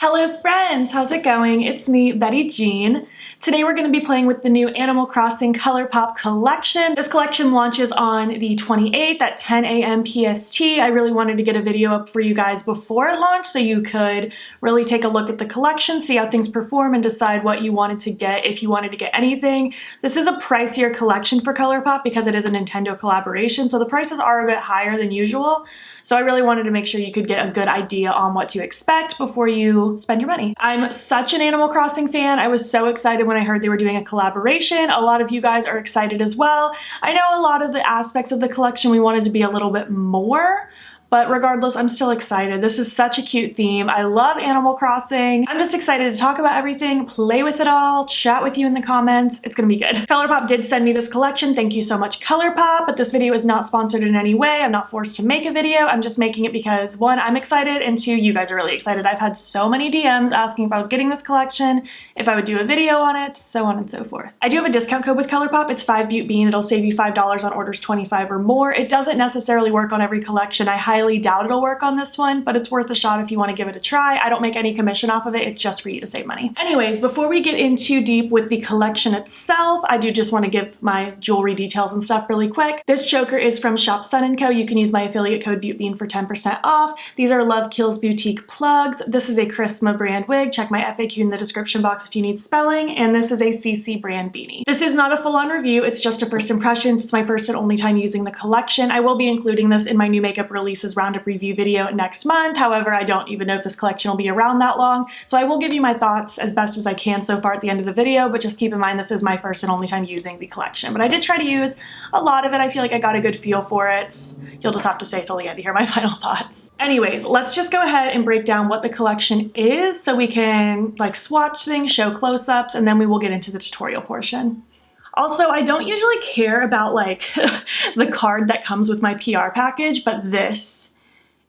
Hello friends, how's it going? It's me, Betty Jean. Today we're going to be playing with the new Animal Crossing Colourpop collection. This collection launches on the 28th at 10 a.m. PST. I really wanted to get a video up for you guys before it launched so you could really take a look at the collection, see how things perform, and decide what you wanted to get if you wanted to get anything. This is a pricier collection for Colourpop because it is a Nintendo collaboration, so the prices are a bit higher than usual. So I really wanted to make sure you could get a good idea on what to expect before you spend your money. I'm such an Animal Crossing fan. I was so excited when I heard they were doing a collaboration. A lot of you guys are excited as well. I know a lot of the aspects of the collection we wanted to be a little bit more, but regardless, I'm still excited. This is such a cute theme. I love Animal Crossing. I'm just excited to talk about everything, play with it all, chat with you in the comments. It's gonna be good. Colourpop did send me this collection. Thank you so much, Colourpop, but this video is not sponsored in any way. I'm not forced to make a video. I'm just making it because one, I'm excited, and two, you guys are really excited. I've had so many DMs asking if I was getting this collection, if I would do a video on it, so on and so forth. I do have a discount code with Colourpop. It's 5BUTEBEAN. It'll save you $5 on orders 25 or more. It doesn't necessarily work on every collection. I highly doubt it'll work on this one, but it's worth a shot if you want to give it a try. I don't make any commission off of it. It's just for you to save money. Anyways, before we get in too deep with the collection itself, I do just want to give my jewelry details and stuff really quick. This choker is from Shop Sun & Co. You can use my affiliate code BUTEBEAN for 10% off. These are Love Kills Boutique plugs. This is a Chrisma brand wig. Check my FAQ in the description box if you need spelling. And this is a CC brand beanie. This is not a full-on review. It's just a first impression. It's my first and only time using the collection. I will be including this in my new makeup releases roundup review video next month. However, I don't even know if this collection will be around that long, so I will give you my thoughts as best as I can so far at the end of the video, but just keep in mind this is my first and only time using the collection. But I did try to use a lot of it. I feel like I got a good feel for it. You'll just have to stay till the end to hear my final thoughts. Anyways, let's just go ahead and break down what the collection is so we can like swatch things, show close-ups, and then we will get into the tutorial portion. Also, I don't usually care about like the card that comes with my PR package, but this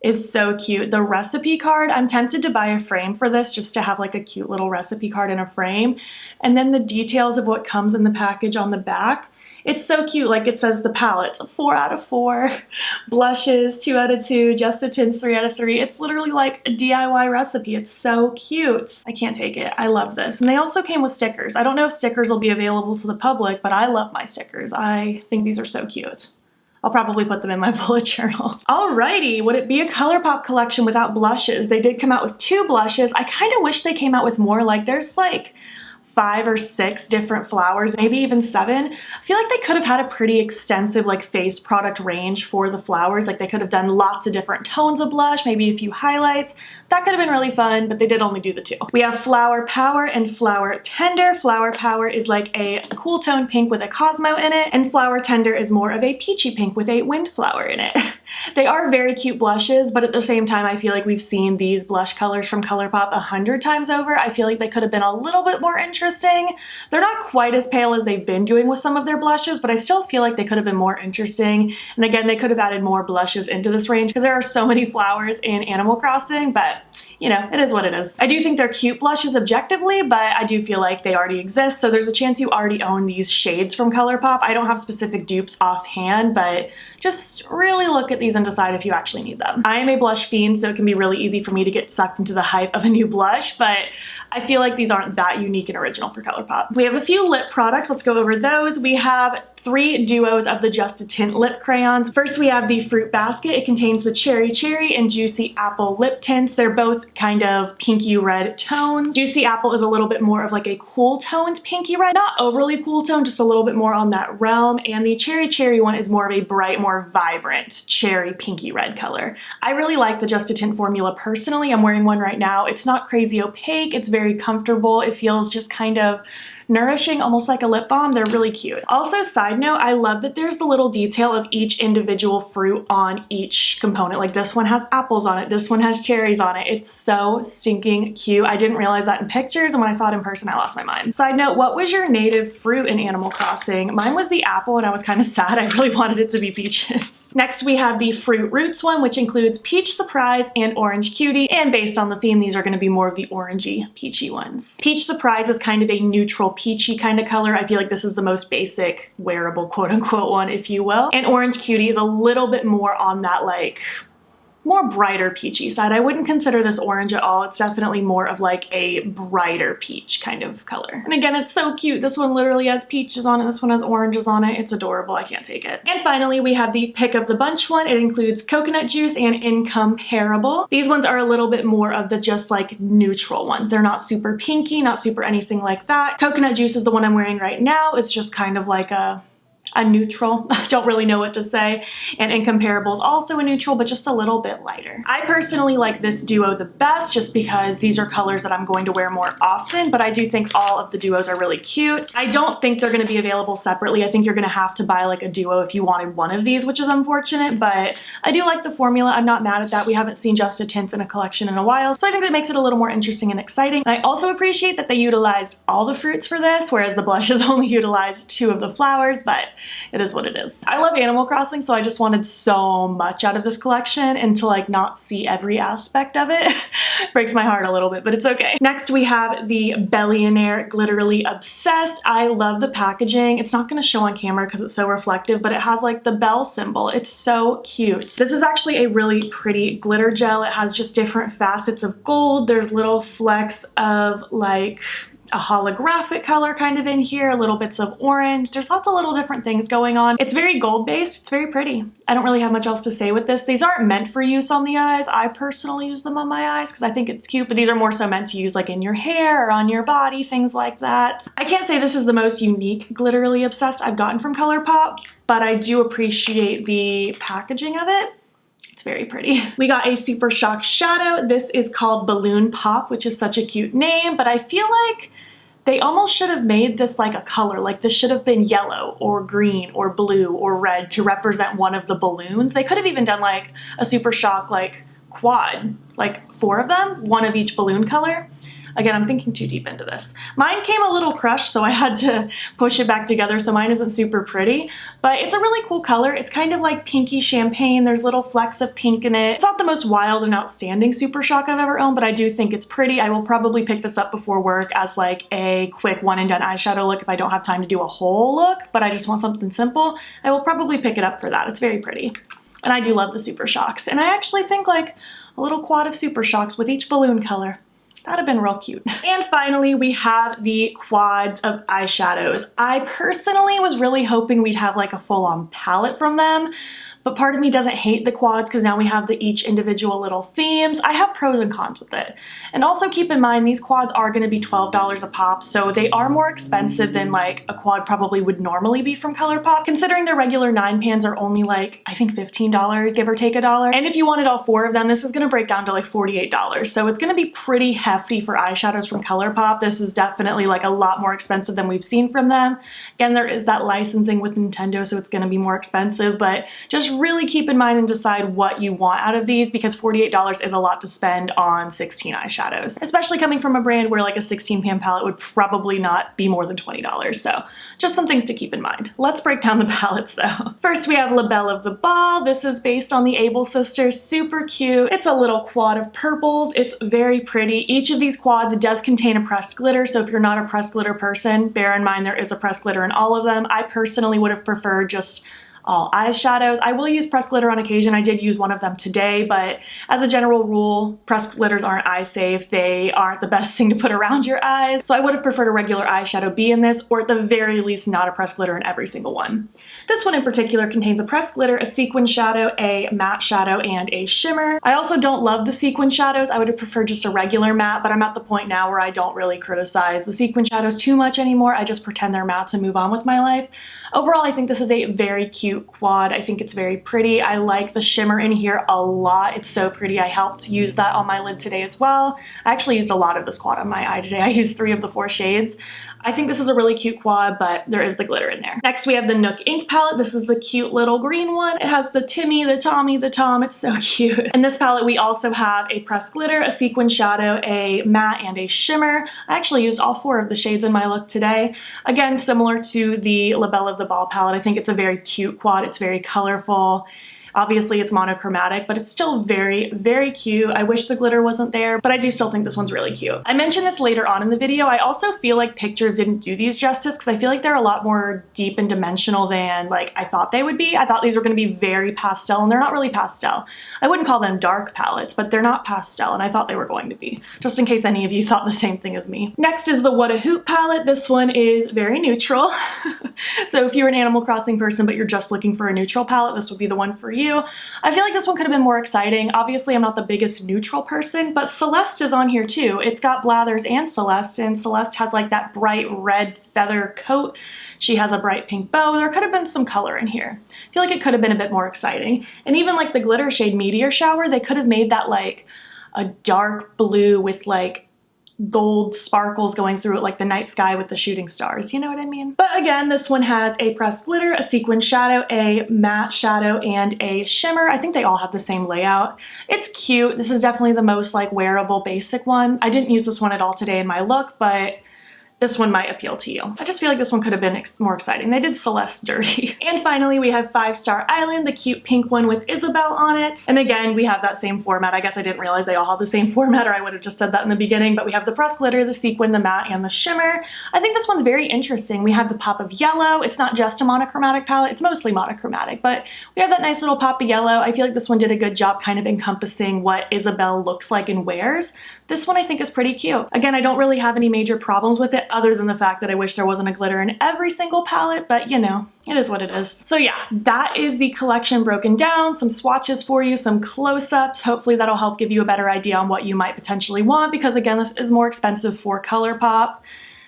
is so cute. The recipe card, I'm tempted to buy a frame for this just to have like a cute little recipe card in a frame. And then the details of what comes in the package on the back. It's so cute. Like it says the palettes, 4 out of 4, blushes, 2 out of 2, Just a Tints, 3 out of 3. It's literally like a DIY recipe. It's so cute. I can't take it. I love this. And they also came with stickers. I don't know if stickers will be available to the public, but I love my stickers. I think these are so cute. I'll probably put them in my bullet journal. Alrighty, would it be a Colourpop collection without blushes? They did come out with 2 blushes. I kind of wish they came out with more. Like there's like 5 or 6 different flowers, maybe even 7. I feel like they could have had a pretty extensive like face product range for the flowers. Like they could have done lots of different tones of blush, maybe a few highlights. That could have been really fun, but they did only do the 2. We have Flower Power and Flower Tender. Flower Power is like a cool tone pink with a Cosmo in it, and Flower Tender is more of a peachy pink with a windflower in it. They are very cute blushes, but at the same time, I feel like we've seen these blush colors from Colourpop 100 times over. I feel like they could have been a little bit more interesting. They're not quite as pale as they've been doing with some of their blushes, but I still feel like they could have been more interesting. And again, they could have added more blushes into this range because there are so many flowers in Animal Crossing, but you know, it is what it is. I do think they're cute blushes objectively, but I do feel like they already exist, so there's a chance you already own these shades from Colourpop. I don't have specific dupes offhand, but just really look at these and decide if you actually need them. I am a blush fiend, so it can be really easy for me to get sucked into the hype of a new blush, but I feel like these aren't that unique and original for Colourpop. We have a few lip products. Let's go over those. We have 3 duos of the Just a Tint lip crayons. First, we have the Fruit Basket. It contains the Cherry Cherry and Juicy Apple lip tints. They're both kind of pinky red tones. Juicy Apple is a little bit more of like a cool toned pinky red. Not overly cool tone, just a little bit more on that realm. And the Cherry Cherry one is more of a bright, more vibrant cherry pinky red color. I really like the Just a Tint formula personally. I'm wearing one right now. It's not crazy opaque. It's very comfortable. It feels just kind of nourishing, almost like a lip balm. They're really cute. Also, side note, I love that there's the little detail of each individual fruit on each component. Like this one has apples on it, this one has cherries on it. It's so stinking cute. I didn't realize that in pictures, and when I saw it in person, I lost my mind. Side note, what was your native fruit in Animal Crossing? Mine was the apple, and I was kind of sad. I really wanted it to be peaches. Next, we have the Fruit Roots one, which includes Peach Surprise and Orange Cutie, and based on the theme, these are going to be more of the orangey, peachy ones. Peach Surprise is kind of a neutral peachy kind of color. I feel like this is the most basic wearable quote unquote one, if you will. And Orange Cutie is a little bit more on that like more brighter peachy side. I wouldn't consider this orange at all. It's definitely more of like a brighter peach kind of color. And again, it's so cute. This one literally has peaches on it. This one has oranges on it. It's adorable. I can't take it. And finally, we have the pick of the bunch one. It includes coconut juice and incomparable. These ones are a little bit more of the just like neutral ones. They're not super pinky, not super anything like that. Coconut juice is the one I'm wearing right now. It's just kind of like a neutral. I don't really know what to say. And Incomparable is also a neutral, but just a little bit lighter. I personally like this duo the best just because these are colors that I'm going to wear more often, but I do think all of the duos are really cute. I don't think they're going to be available separately. I think you're going to have to buy like a duo if you wanted one of these, which is unfortunate, but I do like the formula. I'm not mad at that. We haven't seen Just a Tints in a collection in a while, so I think that makes it a little more interesting and exciting. And I also appreciate that they utilized all the fruits for this, whereas the blushes only utilized 2 of the flowers, but it is what it is. I love Animal Crossing, so I just wanted so much out of this collection, and to like not see every aspect of it breaks my heart a little bit, but it's okay. Next we have the Bellionaire Glitterly Obsessed. I love the packaging. It's not going to show on camera because it's so reflective, but it has like the bell symbol. It's so cute. This is actually a really pretty glitter gel. It has just different facets of gold. There's little flecks of like a holographic color kind of in here, little bits of orange. There's lots of little different things going on. It's very gold based. It's very pretty. I don't really have much else to say with this. These aren't meant for use on the eyes. I personally use them on my eyes because I think it's cute, but these are more so meant to use like in your hair or on your body, things like that. I can't say this is the most unique Glitterly Obsessed I've gotten from Colourpop, but I do appreciate the packaging of it. It's very pretty. We got a Super Shock shadow. This is called Balloon Pop, which is such a cute name, but I feel like they almost should have made this like a color. Like this should have been yellow or green or blue or red to represent one of the balloons. They could have even done like a Super Shock like quad, like 4 of them, 1 of each balloon color. Again, I'm thinking too deep into this. Mine came a little crushed, so I had to push it back together, so mine isn't super pretty, but it's a really cool color. It's kind of like pinky champagne. There's little flecks of pink in it. It's not the most wild and outstanding Super Shock I've ever owned, but I do think it's pretty. I will probably pick this up before work as like a quick one and done eyeshadow look if I don't have time to do a whole look, but I just want something simple. I will probably pick it up for that. It's very pretty. And I do love the Super Shocks. And I actually think like a little quad of Super Shocks with each balloon color. That'd have been real cute. And finally, we have the quads of eyeshadows. I personally was really hoping we'd have like a full-on palette from them, but part of me doesn't hate the quads because now we have each individual little themes. I have pros and cons with it. And also keep in mind, these quads are going to be $12 a pop, so they are more expensive than like a quad probably would normally be from Colourpop, considering their regular 9 pans are only like, I think $15, give or take $1. And if you wanted all 4 of them, this is going to break down to like $48. So it's going to be pretty hefty for eyeshadows from Colourpop. This is definitely like a lot more expensive than we've seen from them. Again, there is that licensing with Nintendo, so it's going to be more expensive, but just really keep in mind and decide what you want out of these because $48 is a lot to spend on 16 eyeshadows, especially coming from a brand where like a 16 pan palette would probably not be more than $20. So just some things to keep in mind. Let's break down the palettes though. First, we have Labelle of the Ball. This is based on the Able Sisters. Super cute. It's a little quad of purples. It's very pretty. Each of these quads does contain a pressed glitter, so if you're not a pressed glitter person, bear in mind there is a pressed glitter in all of them. I personally would have preferred just all eyeshadows. I will use pressed glitter on occasion. I did use one of them today, but as a general rule, pressed glitters aren't eye safe. They aren't the best thing to put around your eyes. So I would have preferred a regular eyeshadow be in this, or at the very least not a pressed glitter in every single one. This one in particular contains a pressed glitter, a sequin shadow, a matte shadow, and a shimmer. I also don't love the sequin shadows. I would have preferred just a regular matte, but I'm at the point now where I don't really criticize the sequin shadows too much anymore. I just pretend they're mattes and move on with my life. Overall, I think this is a very cute quad. I think it's very pretty. I like the shimmer in here a lot. It's so pretty. I helped use that on my lid today as well. I actually used a lot of this quad on my eye today. I used 3 of the 4 shades. I think this is a really cute quad, but there is the glitter in there. Next, we have the Nook Ink Palette. This is the cute little green one. It has the Timmy, the Tommy, the Tom. It's so cute. In this palette, we also have a pressed glitter, a sequin shadow, a matte, and a shimmer. I actually used all 4 of the shades in my look today. Again, similar to the Labelle of the Ball palette. I think it's a very cute quad. It's very colorful. Obviously it's monochromatic, but it's still very, very cute. I wish the glitter wasn't there, but I do still think this one's really cute. I mentioned this later on in the video. I also feel like pictures didn't do these justice because I feel like they're a lot more deep and dimensional than like I thought they would be. I thought these were going to be very pastel, and they're not really pastel. I wouldn't call them dark palettes, but they're not pastel, and I thought they were going to be, just in case any of you thought the same thing as me. Next is the What a Hoot palette. This one is very neutral. So if you're an Animal Crossing person but you're just looking for a neutral palette, this would be the one for you. I feel like this one could have been more exciting. Obviously I'm not the biggest neutral person, but Celeste is on here too. It's got Blathers and Celeste, and Celeste has like that bright red feather coat. She has a bright pink bow. There could have been some color in here. I feel like it could have been a bit more exciting. And even like the glitter shade Meteor Shower, they could have made that like a dark blue with like gold sparkles going through it, like the night sky with the shooting stars, you know what I mean? But again, this one has a pressed glitter, a sequin shadow, a matte shadow, and a shimmer. I think they all have the same layout. It's cute. This is definitely the most like wearable basic one. I didn't use this one at all today in my look, but this one might appeal to you. I just feel like this one could have been more exciting. They did Celeste dirty. And finally, we have 5 Star Island, the cute pink one with Isabelle on it. And again, we have that same format. I guess I didn't realize they all have the same format, or I would have just said that in the beginning, but we have the pressed glitter, the sequin, the matte, and the shimmer. I think this one's very interesting. We have the pop of yellow. It's not just a monochromatic palette, it's mostly monochromatic, but we have that nice little pop of yellow. I feel like this one did a good job kind of encompassing what Isabelle looks like and wears. This one I think is pretty cute. Again, I don't really have any major problems with it other than the fact that I wish there wasn't a glitter in every single palette, but you know, it is what it is. So yeah, that is the collection broken down, some swatches for you, some close-ups. Hopefully that'll help give you a better idea on what you might potentially want, because again, this is more expensive for Colourpop.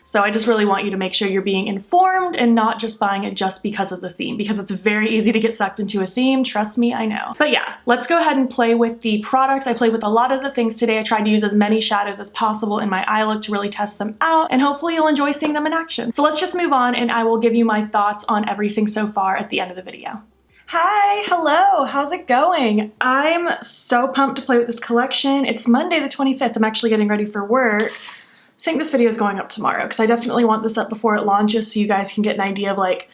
So I just really want you to make sure you're being informed and not just buying it just because of the theme, because it's very easy to get sucked into a theme. Trust me, I know. But yeah, let's go ahead and play with the products. I played with a lot of the things today. I tried to use as many shadows as possible in my eye look to really test them out, and hopefully you'll enjoy seeing them in action. So let's just move on and I will give you my thoughts on everything so far at the end of the video. Hi, hello, how's it going? I'm so pumped to play with this collection. It's Monday the 25th. I'm actually getting ready for work. I think this video is going up tomorrow because I definitely want this up before it launches so you guys can get an idea of like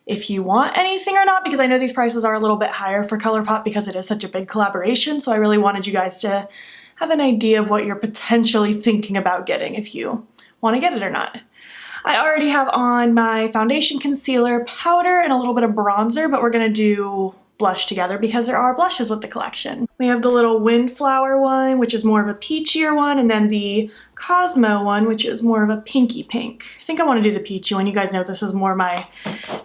if you want anything or not, because I know these prices are a little bit higher for Colourpop because it is such a big collaboration. So I really wanted you guys to have an idea of what you're potentially thinking about getting if you want to get it or not. I already have on my foundation, concealer, powder, and a little bit of bronzer, but we're gonna do blush together because there are blushes with the collection. We have the little Windflower one, which is more of a peachier one, and then the Cosmo one, which is more of a pinky pink. I think I want to do the peachy one. You guys know this is more my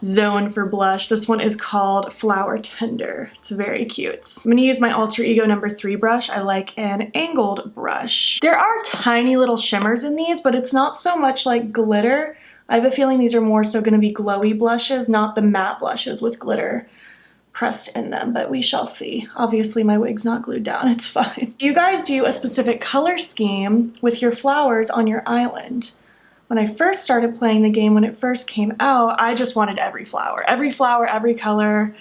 zone for blush. This one is called Flower Tender. It's very cute. I'm going to use my Alter Ego number 3 brush. I like an angled brush. There are tiny little shimmers in these, but it's not so much like glitter. I have a feeling these are more so going to be glowy blushes, not the matte blushes with glitter pressed in them, but we shall see. Obviously my wig's not glued down, it's fine. Do you guys do a specific color scheme with your flowers on your island? When I first started playing the game, when it first came out, I just wanted every flower, every color.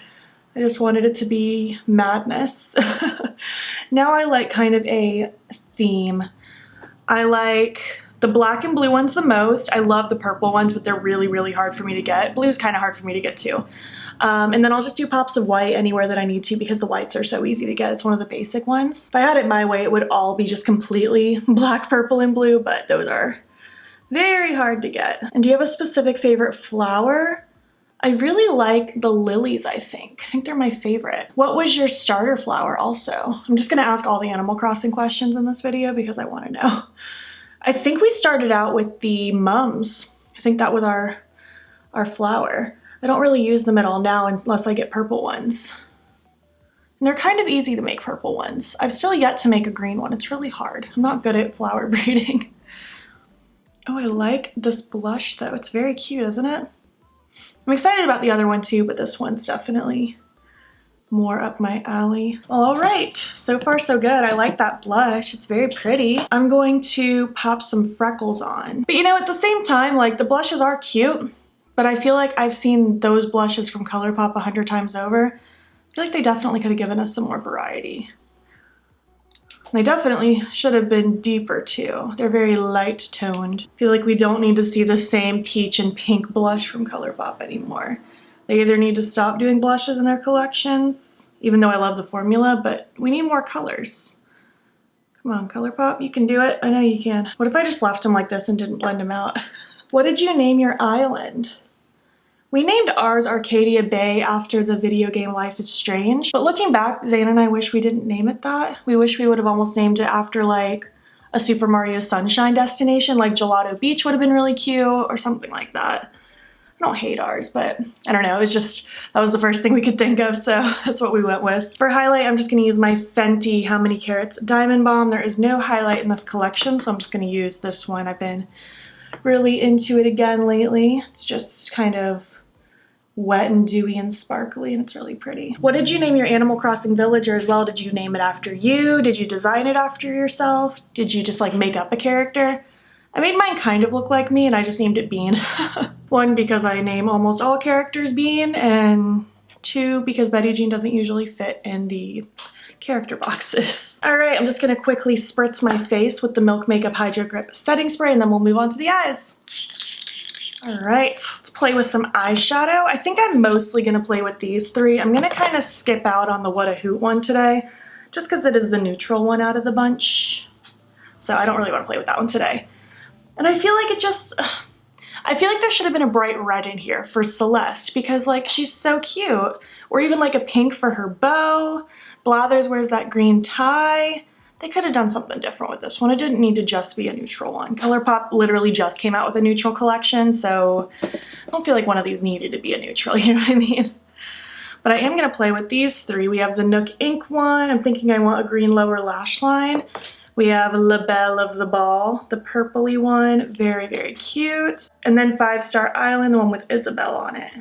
I just wanted it to be madness. Now I like kind of a theme. I like the black and blue ones the most. I love the purple ones, but they're really, really hard for me to get. Blue's kind of hard for me to get too. And then I'll just do pops of white anywhere that I need to because the whites are so easy to get. It's one of the basic ones. If I had it my way, it would all be just completely black, purple, and blue, but those are very hard to get. And do you have a specific favorite flower? I really like the lilies, I think. I think they're my favorite. What was your starter flower also? I'm just gonna ask all the Animal Crossing questions in this video because I wanna know. I think we started out with the mums. I think that was our flower. I don't really use them at all now unless I get purple ones. And they're kind of easy to make purple ones. I've still yet to make a green one. It's really hard. I'm not good at flower breeding. Oh, I like this blush though. It's very cute, isn't it? I'm excited about the other one too, but this one's definitely more up my alley. Well, all right, so far so good. I like that blush. It's very pretty. I'm going to pop some freckles on. But you know, at the same time, like the blushes are cute, but I feel like I've seen those blushes from Colourpop 100 times over. I feel like they definitely could have given us some more variety. They definitely should have been deeper too. They're very light toned. I feel like we don't need to see the same peach and pink blush from Colourpop anymore. They either need to stop doing blushes in their collections, even though I love the formula, but we need more colors. Come on, Colourpop, you can do it. I know you can. What if I just left them like this and didn't blend them out? What did you name your island? We named ours Arcadia Bay after the video game Life is Strange. But looking back, Zane and I wish we didn't name it that. We wish we would have almost named it after like a Super Mario Sunshine destination, like Gelato Beach would have been really cute or something like that. I don't hate ours, but I don't know. It was just, that was the first thing we could think of, so that's what we went with. For highlight, I'm just going to use my Fenty How Many Carats Diamond Balm. There is no highlight in this collection, so I'm just going to use this one. I've been really into it again lately. It's just kind of wet and dewy and sparkly, and it's really pretty. What did you name your Animal Crossing villager as well? Did you name it after you? Did you design it after yourself? Did you just like make up a character? I made mine kind of look like me and I just named it Bean. 1, because I name almost all characters Bean, and 2, because Betty Jean doesn't usually fit in the character boxes. All right, I'm just gonna quickly spritz my face with the Milk Makeup Hydrogrip setting spray and then we'll move on to the eyes. All right, let's play with some eyeshadow. I think I'm mostly gonna play with these 3. I'm gonna kind of skip out on the What a Hoot one today, just because it is the neutral one out of the bunch. So I don't really wanna play with that one today. And I feel like I feel like there should have been a bright red in here for Celeste because like she's so cute. Or even like a pink for her bow. Blathers wears that green tie. They could have done something different with this one. It didn't need to just be a neutral one. Colourpop literally just came out with a neutral collection, so I don't feel like one of these needed to be a neutral, you know what I mean? But I am gonna play with these 3. We have the Nook Ink one. I'm thinking I want a green lower lash line. We have Labelle of the Ball, the purpley one, very, very cute. And then 5 Star Island, the one with Isabelle on it.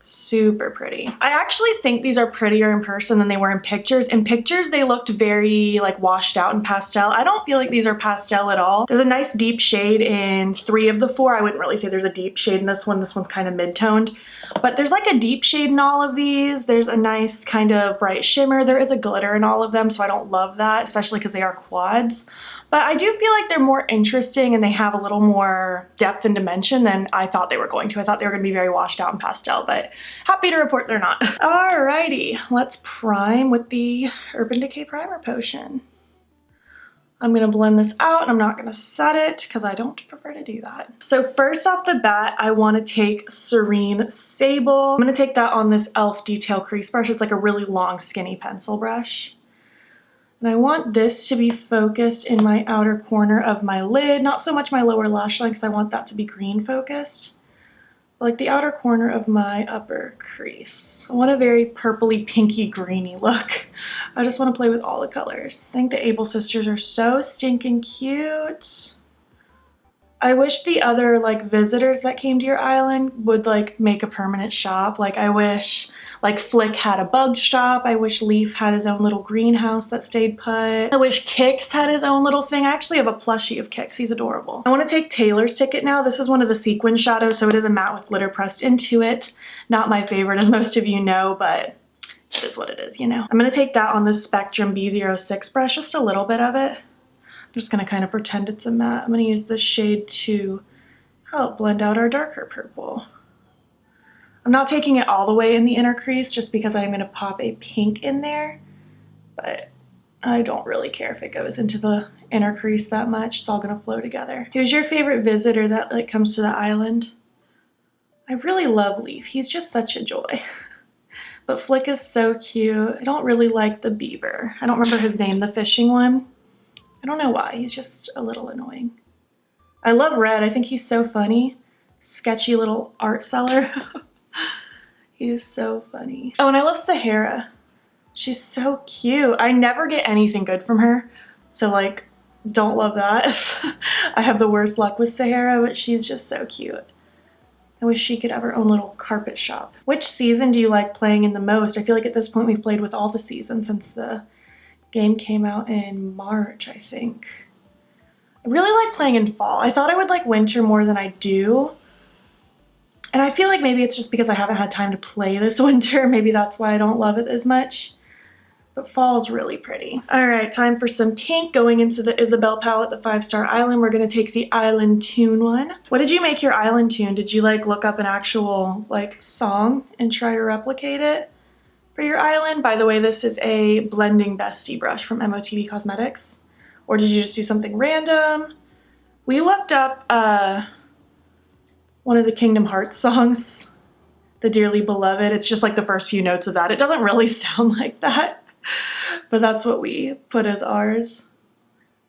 Super pretty. I actually think these are prettier in person than they were in pictures. In pictures, they looked very like washed out and pastel. I don't feel like these are pastel at all. There's a nice deep shade in 3 of the 4. I wouldn't really say there's a deep shade in this one. This one's kind of mid-toned. But there's like a deep shade in all of these. There's a nice kind of bright shimmer. There is a glitter in all of them, so I don't love that, especially because they are quads. But I do feel like they're more interesting and they have a little more depth and dimension than I thought they were going to. I thought they were going to be very washed out and pastel, but happy to report they're not. Alrighty, let's prime with the Urban Decay Primer Potion. I'm going to blend this out and I'm not going to set it because I don't prefer to do that. So first off the bat, I want to take Serene Sable. I'm going to take that on this e.l.f. Detail Crease Brush. It's like a really long skinny pencil brush. And I want this to be focused in my outer corner of my lid, not so much my lower lash line because I want that to be green focused, but like the outer corner of my upper crease. I want a very purpley, pinky, greeny look. I just want to play with all the colors. I think the Able sisters are so stinking cute. I wish the other like visitors that came to your island would like make a permanent shop. Like I wish like Flick had a bug shop. I wish Leaf had his own little greenhouse that stayed put. I wish Kix had his own little thing. I actually have a plushie of Kix. He's adorable. I want to take Taylor's Ticket now. This is one of the sequin shadows, so it is a matte with glitter pressed into it. Not my favorite, as most of you know, but it is what it is, you know. I'm going to take that on the Spectrum B06 brush, just a little bit of it. I'm just going to kind of pretend it's a matte. I'm going to use this shade to help blend out our darker purple. I'm not taking it all the way in the inner crease just because I'm going to pop a pink in there, but I don't really care if it goes into the inner crease that much. It's all going to flow together. Who's your favorite visitor that like comes to the island? I really love Leaf. He's just such a joy. But Flick is so cute. I don't really like the beaver. I don't remember his name, the fishing one. I don't know why. He's just a little annoying. I love Red. I think he's so funny. Sketchy little art seller. He is so funny. Oh, and I love Sahara. She's so cute. I never get anything good from her. So like, don't love that. I have the worst luck with Sahara, but she's just so cute. I wish she could have her own little carpet shop. Which season do you like playing in the most? I feel like at this point we've played with all the seasons since the game came out in March, I think. I really like playing in fall. I thought I would like winter more than I do. And I feel like maybe it's just because I haven't had time to play this winter. Maybe that's why I don't love it as much. But fall's really pretty. All right, time for some pink. Going into the Isabelle palette, the 5-Star Island. We're gonna take the Island Tune one. What did you make your Island Tune? Did you like look up an actual like song and try to replicate it for your island? By the way, this is a blending bestie brush from MOTB Cosmetics. Or did you just do something random? We looked up one of the Kingdom Hearts songs, the Dearly Beloved. It's just like the first few notes of that. It doesn't really sound like that, but that's what we put as ours.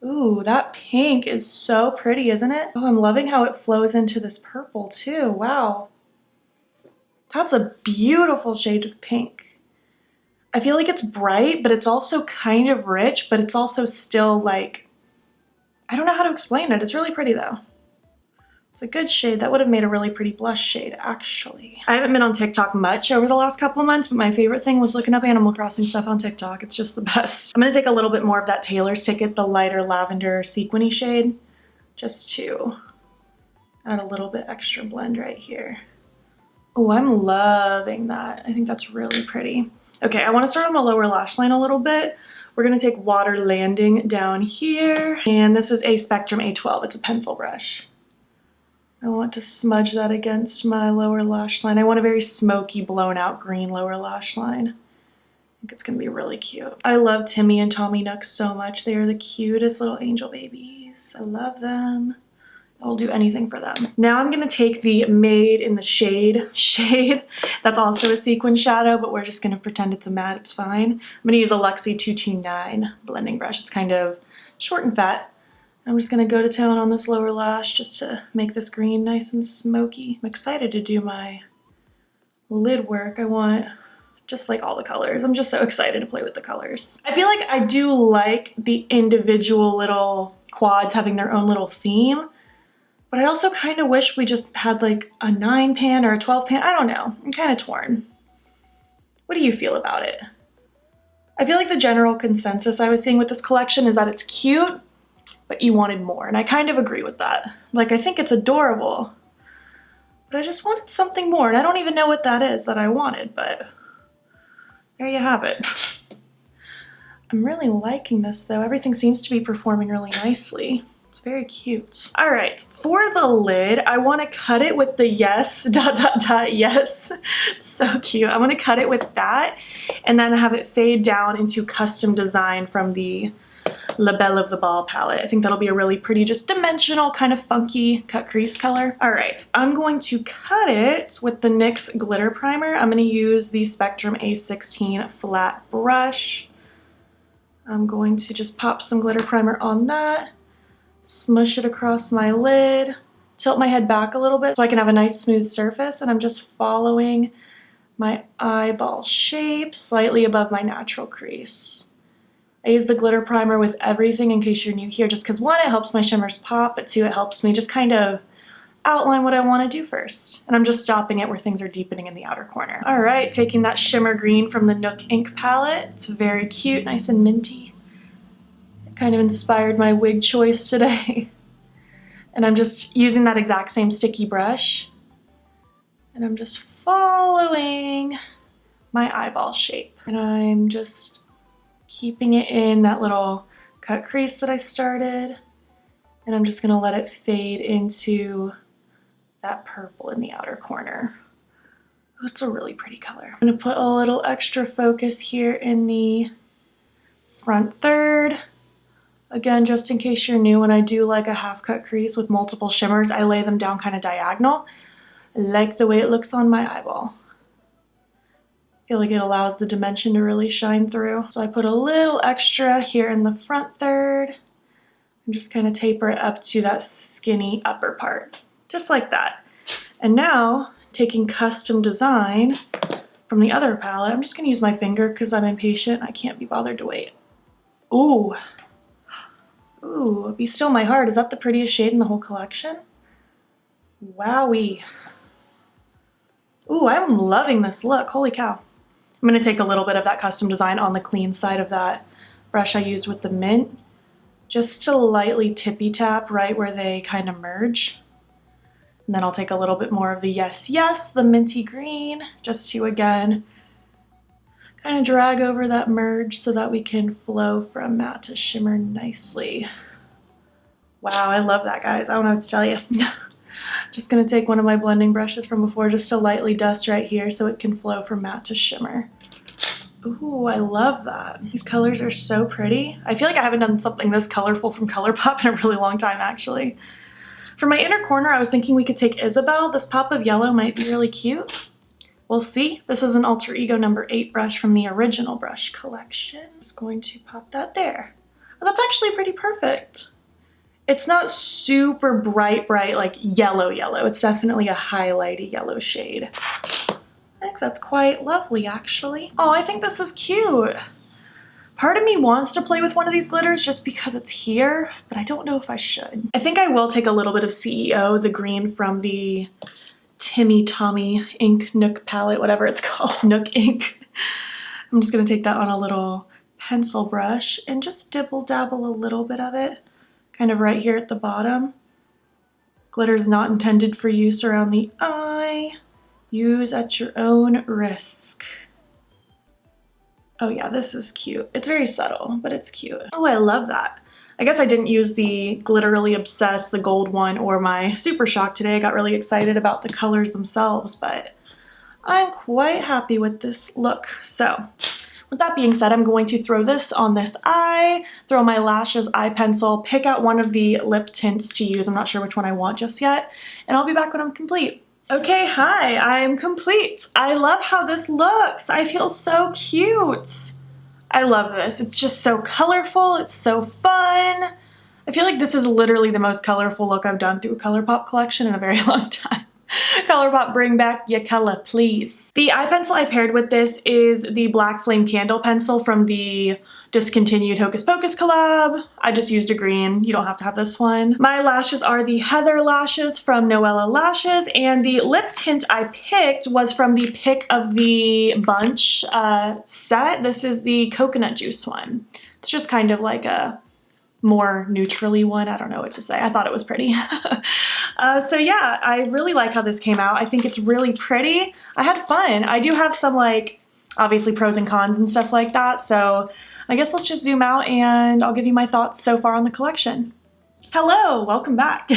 Ooh, that pink is so pretty, isn't it? Oh, I'm loving how it flows into this purple too. Wow. That's a beautiful shade of pink. I feel like it's bright, but it's also kind of rich, but it's also still like, I don't know how to explain it. It's really pretty though. It's a good shade. That would have made a really pretty blush shade, actually. I haven't been on TikTok much over the last couple of months, but my favorite thing was looking up Animal Crossing stuff on TikTok. It's just the best. I'm gonna take a little bit more of that Taylor's Ticket, the lighter lavender sequiny shade, just to add a little bit extra blend right here. Oh, I'm loving that. I think that's really pretty. Okay, I wanna start on the lower lash line a little bit. We're gonna take Water Landing down here, and this is a Spectrum A12. It's a pencil brush. I want to smudge that against my lower lash line. I want a very smoky, blown out green lower lash line. I think it's gonna be really cute. I love Timmy and Tommy Nook so much. They are the cutest little angel babies. I love them. I'll do anything for them. Now I'm gonna take the Made in the Shade that's also a sequin shadow, but we're just gonna pretend it's a matte, it's fine. I'm gonna use a Luxie 229 blending brush. It's kind of short and fat. I'm just gonna go to town on this lower lash just to make this green nice and smoky. I'm excited to do my lid work. I want just like all the colors. I'm just so excited to play with the colors. I feel like I do like the individual little quads having their own little theme, but I also kind of wish we just had like a 9 pan or a 12 pan. I don't know. I'm kind of torn. What do you feel about it? I feel like the general consensus I was seeing with this collection is that it's cute, but you wanted more, and I kind of agree with that. Like, I think it's adorable, but I just wanted something more, and I don't even know what that is that I wanted, but there you have it. I'm really liking this though. Everything seems to be performing really nicely. It's very cute. All right, for the lid, I wanna cut it with the Yes, yes. So cute. I wanna cut it with that, and then have it fade down into Custom Design from the Labelle of the Ball palette. I think that'll be a really pretty, just dimensional, kind of funky cut crease color. All right, I'm going to cut it with the NYX Glitter Primer. I'm gonna use the Spectrum A16 flat brush. I'm going to just pop some glitter primer on that, smush it across my lid, tilt my head back a little bit so I can have a nice smooth surface, and I'm just following my eyeball shape slightly above my natural crease. I use the glitter primer with everything in case you're new here, just because 1, it helps my shimmers pop, but 2, it helps me just kind of outline what I want to do first. And I'm just stopping it where things are deepening in the outer corner. All right, taking that shimmer green from the Nook Ink Palette. It's very cute, nice and minty. It kind of inspired my wig choice today. And I'm just using that exact same sticky brush. And I'm just following my eyeball shape. And I'm just keeping it in that little cut crease that I started, and I'm just gonna let it fade into that purple in the outer corner. Oh, it's a really pretty color. I'm gonna put a little extra focus here in the front third. Again, just in case you're new, when I do like a half cut crease with multiple shimmers, I lay them down kind of diagonal. I like the way it looks on my eyeball. I feel like it allows the dimension to really shine through. So I put a little extra here in the front third and just kind of taper it up to that skinny upper part, just like that. And now, taking Custom Design from the other palette, I'm just gonna use my finger because I'm impatient. I can't be bothered to wait. Ooh. Ooh, Be Still My Heart. Is that the prettiest shade in the whole collection? Wowie. Ooh, I'm loving this look. Holy cow. I'm going to take a little bit of that Custom Design on the clean side of that brush I used with the mint, just to lightly tippy tap right where they kind of merge. And then I'll take a little bit more of the Yes, Yes, the minty green, just to, again, kind of drag over that merge so that we can flow from matte to shimmer nicely. Wow, I love that, guys. I don't know what to tell you. Just gonna take one of my blending brushes from before just to lightly dust right here so it can flow from matte to shimmer. Ooh, I love that. These colors are so pretty. I feel like I haven't done something this colorful from Colourpop in a really long time, actually. For my inner corner, I was thinking we could take Isabelle. This pop of yellow might be really cute. We'll see. This is an Alter Ego number 8 brush from the original brush collection. Just going to pop that there. Oh, that's actually pretty perfect. It's not super bright like yellow. It's definitely a highlighty yellow shade. I think that's quite lovely, actually. Oh, I think this is cute. Part of me wants to play with one of these glitters just because it's here, but I don't know if I should. I think I will take a little bit of CEO, the green from the Timmy Tommy Ink Nook palette, whatever it's called, Nook Ink. I'm just gonna take that on a little pencil brush and just dibble dabble a little bit of it, kind of right here at the bottom. Glitter's not intended for use around the eye. Use at your own risk. Oh yeah, this is cute. It's very subtle, but it's cute. Oh, I love that. I guess I didn't use the Glitterily Obsessed, the gold one, or my Super Shock today. I got really excited about the colors themselves, but I'm quite happy with this look. So, with that being said, I'm going to throw this on this eye, throw my lashes, eye pencil, pick out one of the lip tints to use. I'm not sure which one I want just yet, and I'll be back when I'm complete. Okay, hi, I'm complete. I love how this looks. I feel so cute. I love this. It's just so colorful. It's so fun. I feel like this is literally the most colorful look I've done through a Colourpop collection in a very long time. Colourpop, bring back your color, please. The eye pencil I paired with this is the Black Flame Candle pencil from the discontinued Hocus Pocus collab. I just used a green. You don't have to have this one. My lashes are the Heather lashes from Noella Lashes, and the lip tint I picked was from the Pick of the Bunch set. This is the coconut juice one. It's just kind of like a more neutrally one. I don't know what to say. I thought it was pretty. So yeah, I really like how this came out. I think it's really pretty. I had fun. I do have some like obviously pros and cons and stuff like that. So I guess let's just zoom out and I'll give you my thoughts so far on the collection. Hello, welcome back.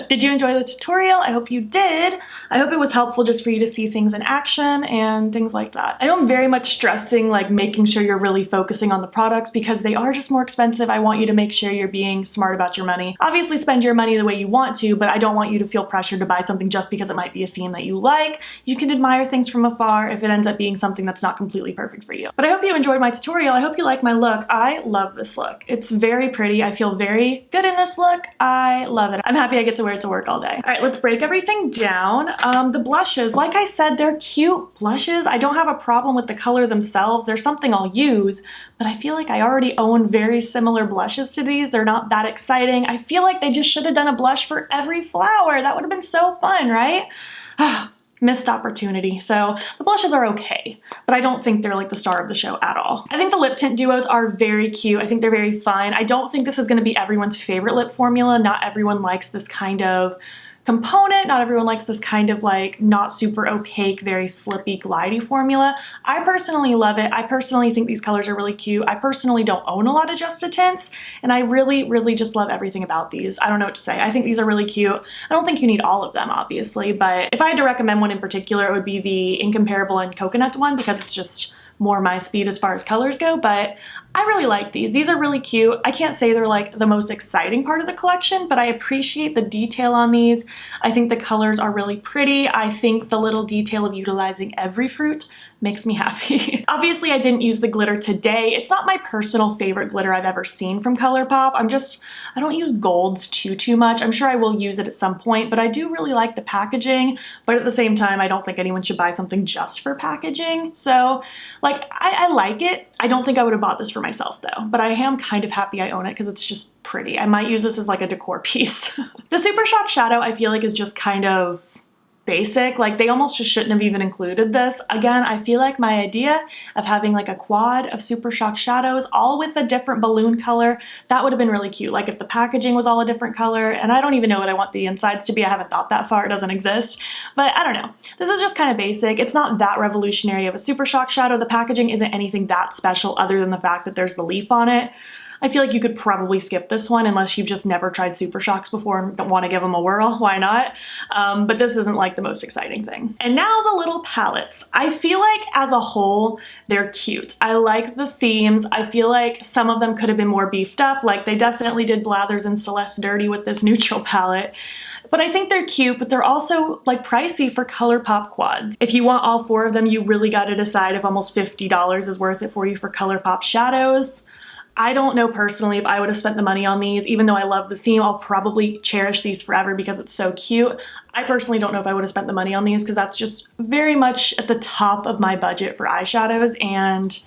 Did you enjoy the tutorial? I hope you did. I hope it was helpful just for you to see things in action and things like that. I know I'm very much stressing like making sure you're really focusing on the products because they are just more expensive. I want you to make sure you're being smart about your money. Obviously spend your money the way you want to, but I don't want you to feel pressured to buy something just because it might be a theme that you like. You can admire things from afar if it ends up being something that's not completely perfect for you. But I hope you enjoyed my tutorial. I hope you like my look. I love this look. It's very pretty. I feel very good in this look. I love it. I'm happy I get to wear it to work all day. All right, let's break everything down. The blushes, like I said, they're cute blushes. I don't have a problem with the color themselves. They're something I'll use, but I feel like I already own very similar blushes to these. They're not that exciting. I feel like they just should have done a blush for every flower. That would have been so fun, right? Missed opportunity. So the blushes are okay, but I don't think they're like the star of the show at all. I think the lip tint duos are very cute. I think they're very fun. I don't think this is going to be everyone's favorite lip formula. Not everyone likes this kind of component. Not everyone likes this kind of like not super opaque, very slippy, glidey formula. I personally love it. I personally think these colors are really cute. I personally don't own a lot of Just a Tints, and I really just love everything about these. I don't know what to say. I think these are really cute. I don't think you need all of them, obviously, but if I had to recommend one in particular, it would be the Incomparable and Coconut one because it's just more my speed as far as colors go, but I really like these. These are really cute. I can't say they're like the most exciting part of the collection, but I appreciate the detail on these. I think the colors are really pretty. I think the little detail of utilizing every fruit makes me happy. Obviously, I didn't use the glitter today. It's not my personal favorite glitter I've ever seen from Colourpop. I don't use golds too much. I'm sure I will use it at some point, but I do really like the packaging, but at the same time, I don't think anyone should buy something just for packaging. So, like, I like it. I don't think I would have bought this for myself though, but I am kind of happy I own it because it's just pretty. I might use this as like a decor piece. The Super Shock shadow I feel like is just kind of basic. Like, they almost just shouldn't have even included this. Again, I feel like my idea of having like a quad of Super Shock shadows all with a different balloon color, that would have been really cute. Like if the packaging was all a different color, and I don't even know what I want the insides to be. I haven't thought that far. It doesn't exist. But I don't know. This is just kind of basic. It's not that revolutionary of a Super Shock shadow. The packaging isn't anything that special other than the fact that there's the leaf on it. I feel like you could probably skip this one unless you've just never tried Super Shocks before and don't want to give them a whirl. Why not? But this isn't like the most exciting thing. And now the little palettes. I feel like as a whole, they're cute. I like the themes. I feel like some of them could have been more beefed up. Like they definitely did Blathers and Celeste dirty with this neutral palette. But I think they're cute, but they're also like pricey for Colourpop quads. If you want all 4 of them, you really got to decide if almost $50 is worth it for you for Colourpop shadows. I don't know personally if I would have spent the money on these. Even though I love the theme, I'll probably cherish these forever because it's so cute. I personally don't know if I would have spent the money on these because that's just very much at the top of my budget for eyeshadows, and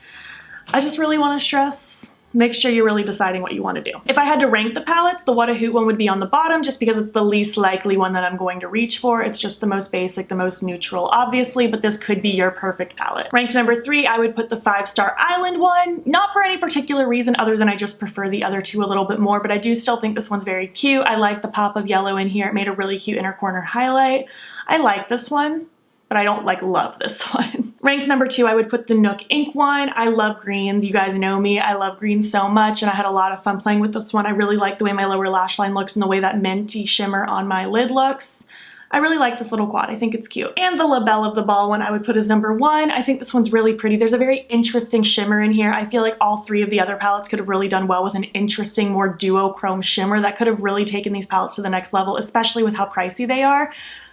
I just really want to stress, make sure you're really deciding what you want to do. If I had to rank the palettes, the What a Hoot one would be on the bottom just because it's the least likely one that I'm going to reach for. It's just the most basic, the most neutral, obviously, but this could be your perfect palette. Ranked number 3, I would put the 5-Star Island one, not for any particular reason other than I just prefer the other 2 a little bit more, but I do still think this one's very cute. I like the pop of yellow in here. It made a really cute inner corner highlight. I like this one, but I don't like love this one. Ranked number 2, I would put the Nook Ink one. I love greens. You guys know me. I love greens so much, and I had a lot of fun playing with this one. I really like the way my lower lash line looks and the way that minty shimmer on my lid looks. I really like this little quad. I think it's cute. And the Labelle of the Ball one I would put as number 1. I think this one's really pretty. There's a very interesting shimmer in here. I feel like all 3 of the other palettes could have really done well with an interesting, more duochrome shimmer that could have really taken these palettes to the next level, especially with how pricey they are.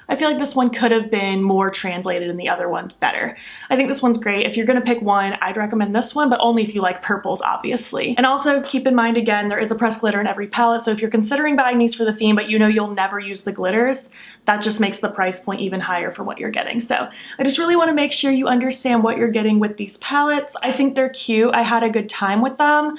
I feel like this one could have been more translated and the other one's better. I think this one's great. If you're gonna pick one, I'd recommend this one, but only if you like purples, obviously. And also keep in mind, again, there is a pressed glitter in every palette, so if you're considering buying these for the theme, but you know you'll never use the glitters, that just makes the price point even higher for what you're getting. So I just really wanna make sure you understand what you're getting with these palettes. I think they're cute. I had a good time with them,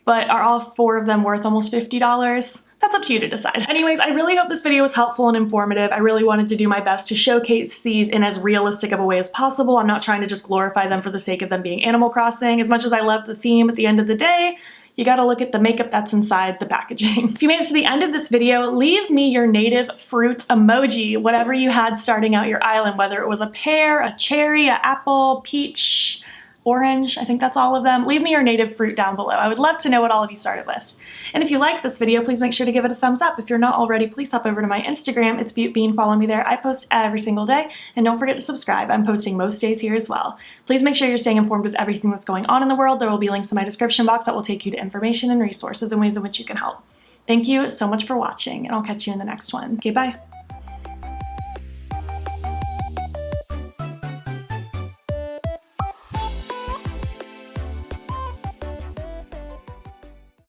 but are all 4 of them worth almost $50? That's up to you to decide. Anyways, I really hope this video was helpful and informative. I really wanted to do my best to showcase these in as realistic of a way as possible. I'm not trying to just glorify them for the sake of them being Animal Crossing. As much as I love the theme, at the end of the day, you gotta look at the makeup that's inside the packaging. If you made it to the end of this video, leave me your native fruit emoji, whatever you had starting out your island, whether it was a pear, a cherry, an apple, peach, orange, I think that's all of them. Leave me your native fruit down below. I would love to know what all of you started with. And if you liked this video, please make sure to give it a thumbs up. If you're not already, please hop over to my Instagram. It's BeautBean. Follow me there. I post every single day. And don't forget to subscribe. I'm posting most days here as well. Please make sure you're staying informed with everything that's going on in the world. There will be links in my description box that will take you to information and resources and ways in which you can help. Thank you so much for watching, and I'll catch you in the next one. Okay, bye.